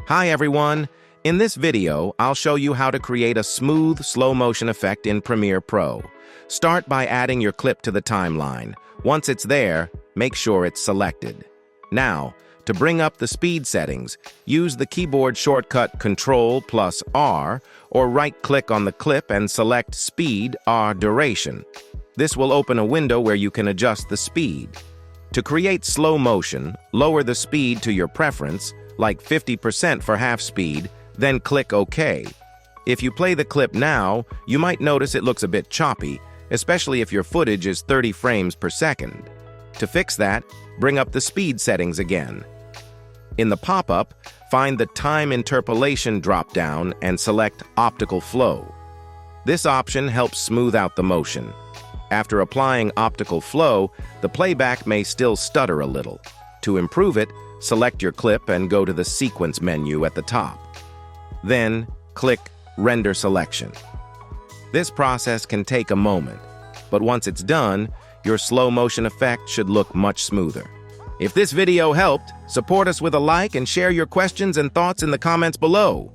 Hi everyone! In this video, I'll show you how to create a smooth slow motion effect in Premiere Pro. Start by adding your clip to the timeline. Once it's there, make sure it's selected. Now, to bring up the speed settings, use the keyboard shortcut Ctrl+R or right-click on the clip and select Speed or Duration. This will open a window where you can adjust the speed. To create slow motion, lower the speed to your preference, like 50% for half speed, then click OK. If you play the clip now, you might notice it looks a bit choppy, especially if your footage is 30 frames per second. To fix that, bring up the speed settings again. In the pop-up, find the Time Interpolation drop-down and select Optical Flow. This option helps smooth out the motion. After applying Optical Flow, the playback may still stutter a little. To improve it, select your clip and go to the Sequence menu at the top. Then, click Render Selection. This process can take a moment, but once it's done, your slow motion effect should look much smoother. If this video helped, support us with a like and share your questions and thoughts in the comments below.